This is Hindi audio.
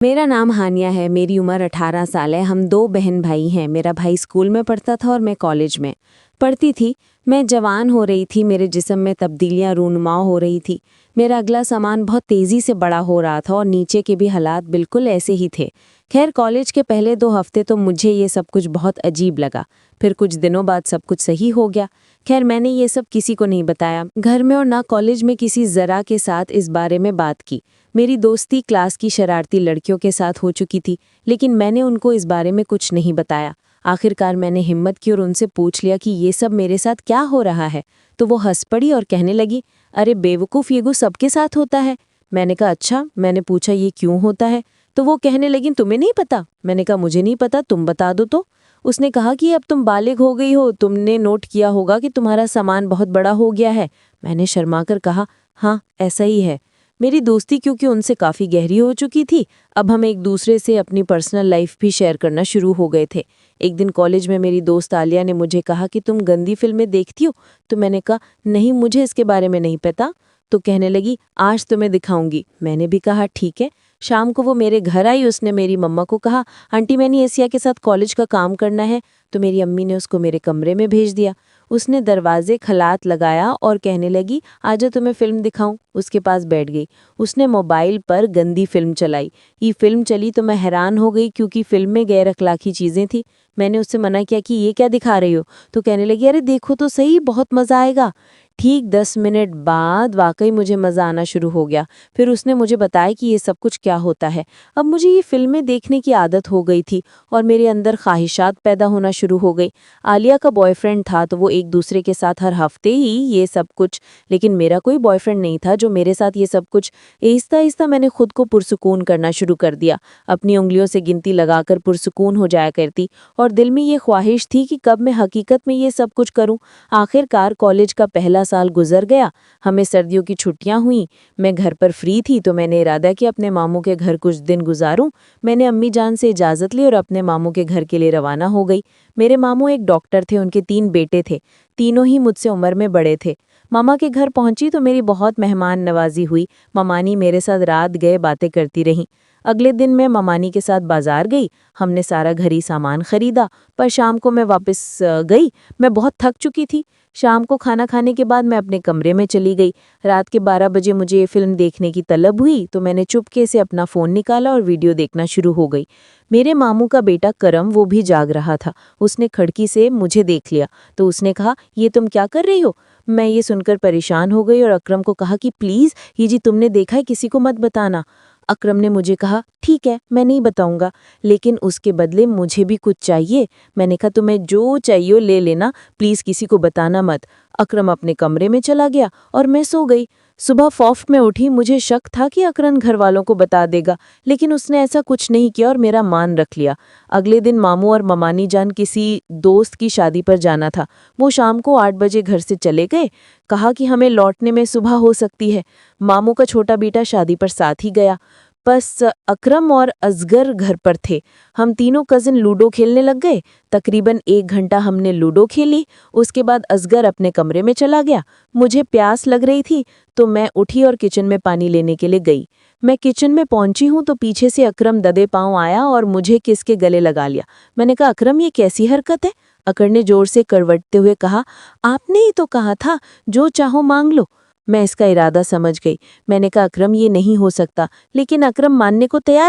मेरा नाम हानिया है। मेरी उम्र 18 साल है। हम दो बहन भाई हैं। मेरा भाई स्कूल में पढ़ता था और मैं कॉलेज में पढ़ती थी। मैं जवान हो रही थी। मेरे जिस्म में तब्दीलियां रूनुमा हो रही थी। मेरा अगला सामान बहुत तेज़ी से बड़ा हो रहा था और नीचे के भी हालात बिल्कुल ऐसे ही थे। खैर, कॉलेज के पहले 2 हफ्ते तो मुझे ये सब कुछ बहुत अजीब लगा। फिर कुछ दिनों बाद सब कुछ सही हो गया। खैर, मैंने ये सब किसी को नहीं बताया, घर में और ना कॉलेज में किसी ज़रा के साथ इस बारे में बात की। मेरी दोस्ती क्लास की शरारती लड़कियों के साथ हो चुकी थी, लेकिन मैंने उनको इस बारे में कुछ नहीं बताया। आखिरकार मैंने हिम्मत की और उनसे पूछ लिया कि ये सब मेरे साथ क्या हो रहा है। तो वो हंस पड़ी और कहने लगी, अरे बेवकूफ़, ये सबके साथ होता है। मैंने कहा, अच्छा। मैंने पूछा, ये क्यों होता है? तो वो कहने लगी, तुम्हें नहीं पता? मैंने कहा, मुझे नहीं पता, तुम बता दो तो। उसने कहा कि अब तुम बालिग हो गई हो, तुमने नोट किया होगा कि तुम्हारा सामान बहुत बड़ा हो गया है। मैंने शर्माकर कहा, हाँ, ऐसा ही है। मेरी दोस्ती क्योंकि उनसे काफ़ी गहरी हो चुकी थी, अब हम एक दूसरे से अपनी पर्सनल लाइफ भी शेयर करना शुरू हो गए थे। एक दिन कॉलेज में मेरी दोस्त आलिया ने मुझे कहा कि तुम गंदी फिल्में देखती हो? तो मैंने कहा, नहीं, मुझे इसके बारे में नहीं पता। तो कहने लगी, आज तुम्हें दिखाऊंगी। मैंने भी कहा, ठीक है। शाम को वो मेरे घर आई। उसने मेरी मम्मा को कहा, आंटी, मैंने एशिया के साथ कॉलेज का काम करना है। तो मेरी अम्मी ने उसको मेरे कमरे में भेज दिया। उसने दरवाजे खलात लगाया और कहने लगी, आजा तुम्हें फिल्म दिखाऊं। उसके पास बैठ गई। उसने मोबाइल पर गंदी फिल्म चलाई। ये फिल्म चली तो मैं हैरान हो गई, क्योंकि फिल्म में गैर अखलाकी चीज़ें थी। मैंने उससे मना किया कि ये क्या दिखा रही हो? तो कहने लगी, अरे देखो तो सही, बहुत मज़ा आएगा। ठीक 10 मिनट बाद वाकई मुझे मज़ा आना शुरू हो गया। फिर उसने मुझे बताया कि ये सब कुछ क्या होता है। अब मुझे ये फिल्में देखने की आदत हो गई थी और मेरे अंदर ख्वाहिशात पैदा होना शुरू हो गई। आलिया का बॉयफ्रेंड था तो वो एक दूसरे के साथ हर हफ्ते ही ये सब कुछ, लेकिन मेरा कोई बॉयफ्रेंड नहीं था जो मेरे साथ ये सब कुछ। आहिस्ता आहिस्ता मैंने खुद को पुरसुकून करना शुरू कर दिया। अपनी उंगलियों से गिनती लगाकर पुरसुकून हो जाया करती और दिल में ये ख्वाहिश थी कि कब मैं हकीकत में ये सब कुछ करूं। आखिरकार कॉलेज का पहला साल गुजर गया। हमें सर्दियों की छुट्टियां हुई। मैं घर पर फ्री थी तो मैंने इरादा किया अपने मामू के घर कुछ दिन गुजारूं। मैंने अम्मी जान से इजाज़त ली और अपने मामू के घर के लिए रवाना हो गई। मेरे मामू एक डॉक्टर थे। उनके 3 बेटे थे। तीनों ही मुझसे उम्र में बड़े थे। मामा के घर पहुंची तो मेरी बहुत मेहमान नवाजी हुई। ममानी मेरे साथ रात गए बातें करती रहीं। अगले दिन मैं ममानी के साथ बाजार गई। हमने सारा घरी सामान खरीदा, पर शाम को मैं वापस गई। मैं बहुत थक चुकी थी। शाम को खाना खाने के बाद मैं अपने कमरे में चली गई। रात के 12 बजे मुझे ये फिल्म देखने की तलब हुई तो मैंने चुपके से अपना फ़ोन निकाला और वीडियो देखना शुरू हो गई। मेरे मामू का बेटा करम वो भी जाग रहा था। उसने खिड़की से मुझे देख लिया तो उसने कहा, ये तुम क्या कर रही हो? मैं ये सुनकर परेशान हो गई और अकरम को कहा कि प्लीज़, ये जी तुमने देखा है, किसी को मत बताना। अकरम ने मुझे कहा, ठीक है, मैं नहीं बताऊंगा, लेकिन उसके बदले मुझे भी कुछ चाहिए। मैंने कहा, तुम्हें जो चाहिए ले लेना, प्लीज़ किसी को बताना मत। अकरम अपने कमरे में चला गया और मैं सो गई। सुबह खौफ में उठी। मुझे शक था कि अकरम घर वालों को बता देगा, लेकिन उसने ऐसा कुछ नहीं किया और मेरा मान रख लिया। अगले दिन मामू और ममानी जान किसी दोस्त की शादी पर जाना था। वो शाम को 8 बजे घर से चले गए। कहा कि हमें लौटने में सुबह हो सकती है। मामू का छोटा बेटा शादी पर साथ ही गया। बस अकरम और असगर घर पर थे। हम तीनों कजिन लूडो खेलने लग गए। तकरीबन 1 घंटा हमने लूडो खेली। उसके बाद असगर अपने कमरे में चला गया। मुझे प्यास लग रही थी तो मैं उठी और किचन में पानी लेने के लिए गई। मैं किचन में पहुंची हूं तो पीछे से अकरम ददे पांव आया और मुझे किस के गले लगा लिया। मैंने कहा, अकरम, ये कैसी हरकत है? अकर ने जोर से करवटते हुए कहा, आपने ही तो कहा था जो चाहो मांग लो। मैं इसका इरादा समझ गई। मैंने कहा, अकरम, ये नहीं हो सकता, लेकिन अकरम मानने को तैयार